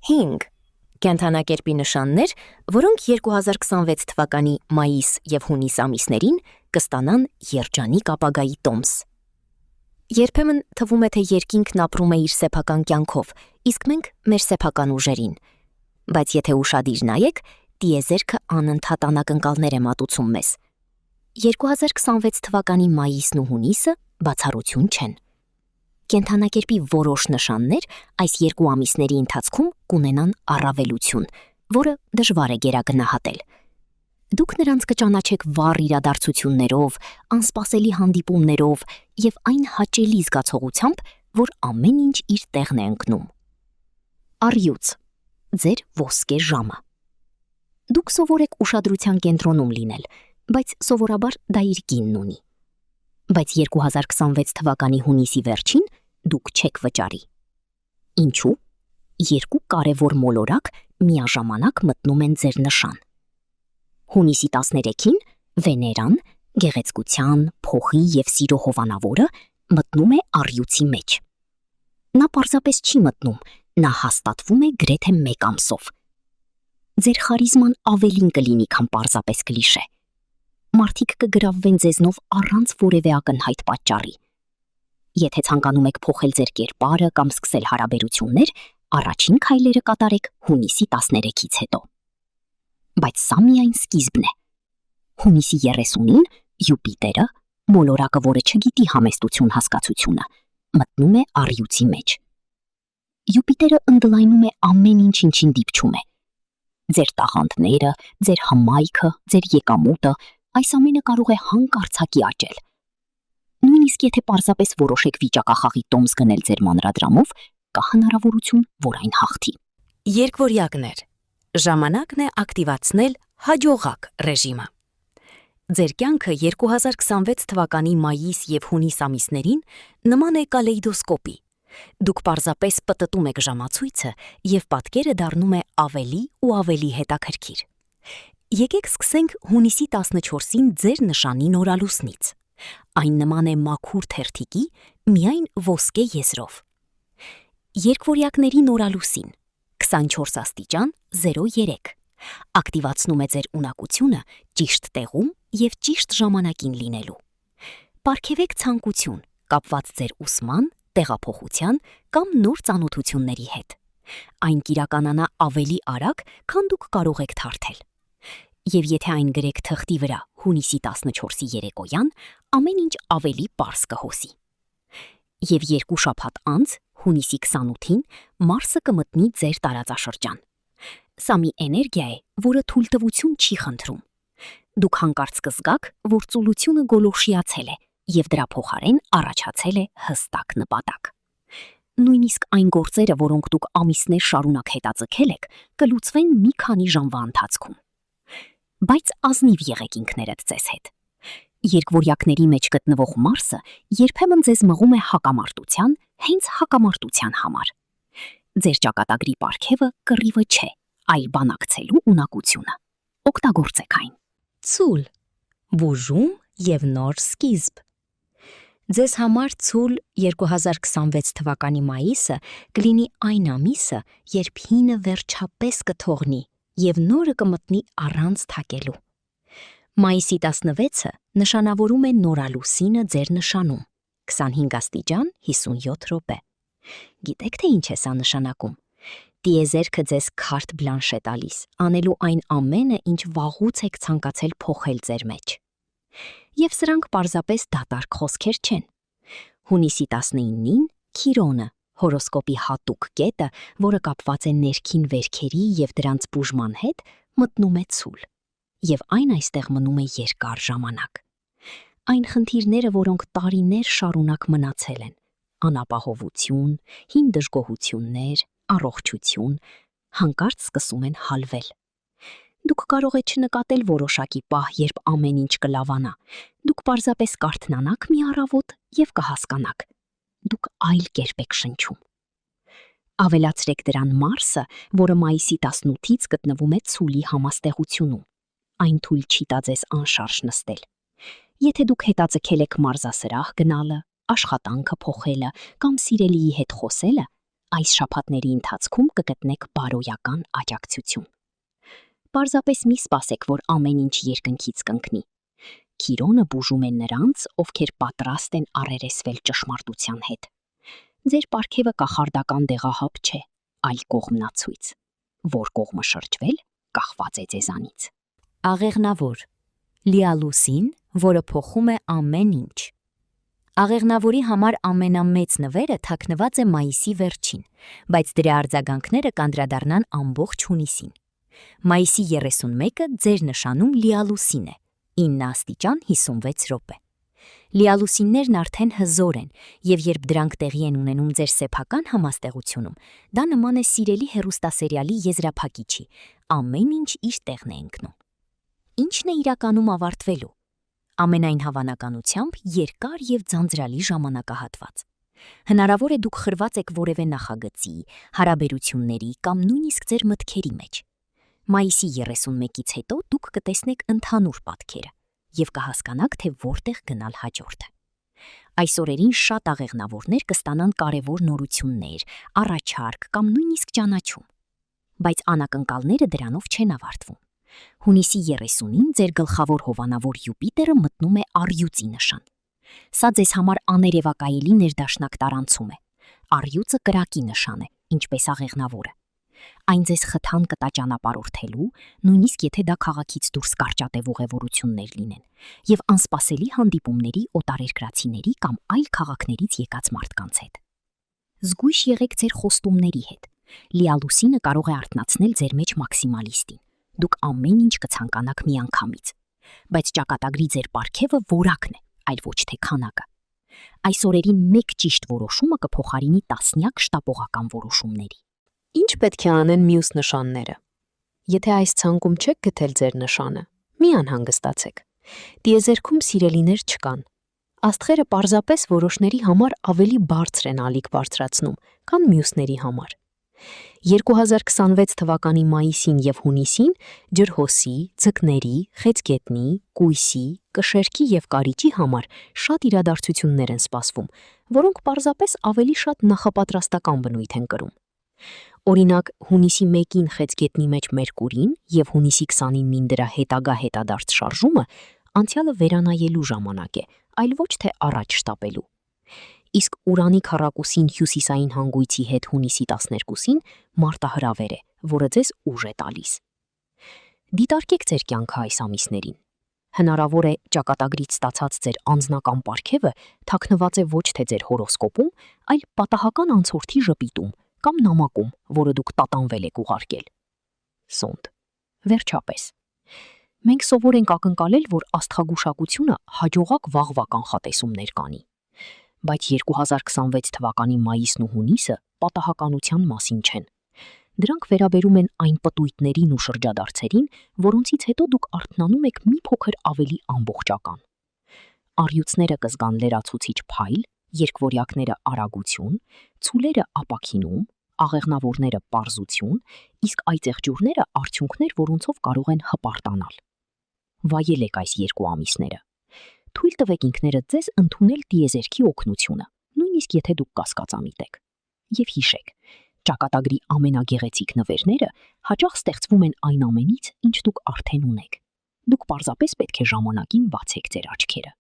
5. Կենդանակերպի նշաններ, որոնք 2026 թվականի մայիս և հունիս ամիսներին կստանան երջանիկ ապագայի տոմս։ Երբեմն թվում է, թե երկինքն ապրում է իր սեփական կյանքով, իսկ մենք մեր սեփական ուժերին։ Բայց եթե ուշադիր նայեք, տիեզերքը անընդհատ անակնկալներ է մատուցում մեզ։ 2026 թվականի մայիսն ու հունիսը բացառություն չեն։ Կենդանակերպի որոշ նշաններ այս երկու ամիսների ընթացքում կունենան առավելություն, որը դժվար է գերագնահատել։ Դուք նրանց կճանաչեք վառ իրադարձություններով, անսպասելի հանդիպումներով և այն հաճելի զգացողությամբ, որ ամեն ինչ իր տեղն է ընկնում։ Առյուծ, ձեր ոսկե ժամը։ Դուք սովոր եք ուշադրության կենտրոնում լինել, բայց սովորաբար դա իր գինն ունի։ Բայց 2026 թվականի հունիսի վերջին դուք չեք վճարի։ Ինչու՞։ Երկու կարևոր մոլորակ միաժամանակ մտնում են ձեր նշան։ Հունիսի 13-ին Վեներան, գեղեցկության, փոխի և սիրո հովանավորը մտնում է առյուծի մեջ։ Նա պարզապես չի մտնում, նա հաստատվում է գրեթե 1 ամսով։ Ձեր խարիզման ավելին կլինի, քան պարզապես կլիշե։ Մարդիկ կգրավվեն ձեզնով առանց որևէ ակնհայտ պատճառի։ Եթե ցանկանում եք փոխել ձեր կերպարը կամ սկսել հարաբերություններ, առաջին քայլերը կատարեք հունիսի 13-ից հետո։ Բայց սա միայն սկիզբն է։ Հունիսի 30-ին Յուպիտերը, մոլորակը, որը չգիտի համեստություն հասկացությունը, մտնում է առյուծի մեջ։ Յուպիտերը ընդլայնում է ամեն ինչ, ինչին դիպչում է։ Ձեր տաղանդները, ձեր հմայքը, ձեր եկամուտը, այս ամենը կարող է հանկարծակի աճել։ Նույնիսկ եթե պարզապես որոշեք վիճակախաղի տոմս գնել ձեր մանրադրամով, կա հնարավորություն, որ այն հաղթի։ Երկվորյակներ, ժամանակն է ակտիվացնել հաջողակ ռեժիմը։ Ձեր կյանքը 2026 թվականի մայիս և հունիս ամիսներին նման է կալեյդոսկոպի։ Դուք պարզապես պտտում եք ժամացույցը և պատկերը դառնում է ավելի ու ավելի հետաքրքիր։ Եկեք սկսենք հունիսի 14-ին ձեր նշանի նորալուսնից։ Այն նման է մաքուր թերթիկի, միայն ոսկե եզրով։ Երկվորյակների նորալուսին 24 աստիճան 0.3 ակտիվացնում է ձեր ունակությունը ճիշտ տեղում և ճիշտ ժամանակին լինելու։ Պարգևեք ցանկություն կապված ձեր ուսման, տեղափոխության կամ նոր ծանոթությունների հետ։ Այն կիրականանա ավելի արագ, քան դուք կարող եք թարթել։ Եվ եթե այն գրեք թղթի վրա հունիսի 14-ի երեկոյան, ամեն ինչ ավելի պարզ կհոսի։ Եվ 2 շաբաթ անց, հունիսի 28-ին, Մարսը կմտնի ձեր տարածաշրջան։ Սա մի էներգիա է, որը թույլտվություն չի խնդրում։ Դուք հանկարծ կզգաք, որ ծուլությունը գոլորշիացել է, և դրա փոխարեն առաջացել է հստակ նպատակ։ Նույնիսկ այն գործերը, որոնք դուք ամիսներ շարունակ հետաձգել եք, կլուծվեն մի քանի ժամվա ընթացքում։ Բայց ազնիվ եղեք ինքներդ ձեզ հետ։ Երկվորյակների մեջ գտնվող Մարսը երբեմն ձեզ մղում է հակամարտության, հենց հակամարտության համար։ Ձեր ճակատագրի պարգևը կռիվը չէ, այլ բանակցելու ունակությունը։ Օգտագործեք այն։ Ցուլ, բուժում և նոր սկիզբ։ Ձեզ համար ցուլ 2026 թվականի մայիսը կլինի այն ամիսը, երբ հինը վերջապես կթողնի և նորը կմտնի առանց թակելու։ Մայիսի 16-ը նշանավորում է նորալուսինը ձեր նշանում, 25 աստիճան 57 րոպե։ Գիտեք, թե ինչ է սա նշանակում։ Տիեզերքը ձեզ քարտ բլանշ է տալիս, անելու այն ամենը, ինչ վաղուց եք ցանկացել փոխել ձեր մեջ։ Եվ սրանք պարզապես դատարկ խոսքեր չեն։ Հունիսի 19-ին Քիրոնը, հորոսկոպի հատուկ կետը, որը կապված է ներքին վերքերի և դրանց բուժման հետ, մտնում է ցուլ, և այն այստեղ մնում է երկար ժամանակ։ Այն խնդիրները, որոնք տարիներ շարունակ մնացել են, անապահովություն, հին դժգոհություններ, առողջություն, հանկարծ սկսում են հալվել։ Դուք կարող եք չնկատել որոշակի պահ, երբ ամեն ինչ կլավանա։ Դուք պարզապես կարթնանաք մի առավոտ և կհասկանաք։ Դուք այլ կերպ եք շնչում։ Ավելացրեք դրան Մարսը, որը մայիսի 18-ից գտնվում է ցուլի համաստեղությունում։ Այն թույլ չի տա ձեզ անշարժ նստել։ Եթե դուք հետաձգել եք մարզասրահ գնալը, աշխատանքը փոխելը կամ սիրելիի հետ խոսելը, Այս շաբաթների ընթացքում կգտնեք բարոյական աջակցություն։ Պարզապես մի սպասեք, որ ամեն ինչ երկնքից կընկնի։ Քիրոնը բուժում է նրանց, ովքեր պատրաստ են առերեսվել ճշմարտության հետ։ Ձեր պարգևը կախարդական դեղահապ չէ, այլ կողմնացույց, որ կողմը շրջվել կախված է ձեզանից։ Աղեղնավոր լիալուսին, որը փոխում է ամեն ինչ։ Աղեղնավորի համար ամենամեծ նվերը թաքնված է մայիսի վերջին, բայց դրա արձագանքները կանդրադառնան ամբողջ հունիսին։ Մայիսի 31-ը ձեր նշանում լիալուսին է, 9 աստիճան 56 րոպե։ Լիալուսիններն արդեն հզոր են, եւ երբ դրանք տեղի են ունենում ձեր սեփական համաստեղությունում, դա նման է սիրելի հեռուստասերիալի եզրափակիչի, ամեն ինչ իր տեղն է ընկնում։ Ինչն է իրականում ավարտվելու։ Ամենայն հավանականությամբ երկար եւ ձանձրալի ժամանակահատված։ Հնարավոր է դուք խրված եք որևէ նախագծի, հարաբերությունների կամ նույնիսկ ձեր մտքերի մեջ։ Մայիսի 31-ից հետո դուք կտեսնեք ընդհանուր պատկերը եւ կհասկանաք, թե որտեղ գնալ հաջորդը։ Այս օրերին շատ աղեղնավորներ կստանան կարևոր նորություններ, առաջարկ կամ նույնիսկ ճանաչում։ Բայց անակնկալները դրանով չեն ավարտվում։ Հունիսի 30-ին ձեր գլխավոր հովանավոր Յուպիտերը մտնում է առյուծի նշան։ Սա ձեզ համար աներևակայելի ներդաշնակ տարանցում է։ Առյուծը կրակի նշան է, ինչպես աղեղնավորը։ Այն ձեզ խթան կտա ճանապարհորդելու, նույնիսկ եթե դա քաղաքից դուրս կարճատև ուղևորություններ լինեն, եւ անսպասելի հանդիպումների օտարերկրացիների կամ այլ քաղաքներից եկած մարդկանց հետ։ Զգույշ եղեք ձեր խոստումների հետ։ Լիալուսինը կարող է արթնացնել ձեր մեջ մաքսիմալիստին։ Դուք ամեն ինչ կցանկանաք միանգամից, բայց ճակատագրի ձեր պարգևը որակն է, այլ ոչ թե քանակը։ Այս օրերին մեկ ճիշտ որոշումը կփոխարինի տասնյակ շտապողական որոշումների։ Ինչ պետք է անեն մյուս նշանները։ Եթե այս ցանկում չեք գտել ձեր նշանը, մի անհանգստացեք։ Տիեզերքում սիրելիներ չկան։ Աստղերը պարզապես որոշների համար ավելի բարձր են ալիք բարձրացնում, քան մյուսների համար։ 2026 թվականի մայիսին եւ հունիսին ջրհոսի, ձկների, խեցգետնի, կույսի, կշերքի եւ կարիճի համար շատ իրադարձություններ են սպասվում, որոնք պարզապես ավելի շատ նախապատրաստական բնույթ են կրում։ Օրինակ, հունիսի 1-ին խեցգետնի մեջ Մերկուրին եւ հունիսի 29-ին դրա հետագա հետադարձ շարժումը անցյալը վերանայելու ժամանակ է, այլ ոչ թե առաջ շտապելու։ Իսկ Ուրանի քառակուսին հյուսիսային հանգույցի հետ հունիսի 12-ին մարտահրավեր է, որը ձեզ ուժ է տալիս։ Դիտարկեք ձեր կյանքը այս ամիսներին։ Հնարավոր է ճակատագրից ստացած ձեր անձնական պարգևը թաքնված է ոչ թե ձեր հորոսկոպում, այլ պատահական անցորդի ժպիտում կամ նամակում, որը դուք տատանվել եք ուղարկել։ Սոնդ։ Վերջապես։ Մենք սովոր ենք ակնկալել, որ աստղագուշակությունը հաջողակ վաղվա կանխատեսումներ կանի։ Բայց 2026 թվականի մայիսն ու հունիսը պատահականության մասին չեն։ Դրանք վերաբերում են այն պտույտներին ու շրջադարձերին, որոնցից հետո դուք արթնանում եք մի փոքր ավելի ամբողջական։ Առյուծները կզգան լերացուցիչ փայլ, երկվորյակները արագություն, ցուլերը ապաքինում, աղեղնավորները պարզություն, իսկ այծեղջյուրները արդյունքներ, որոնցով կարող են հպարտանալ։ Վայելեք այս երկու ամիսները։ Թույլ տվեք ինքներդ ձեզ ընդունել տիեզերքի օգնությունը, նույնիսկ եթե դուք կասկածամիտ եք։ Եվ հիշեք, ճակատագրի ամենագեղեցիկ նվերները հաճախ ստեղծվում են այն ամենից, ինչ դուք արդեն ունեք։ Դուք պարզապես պետք է ժամանակին բացեք ձեր աչքերը։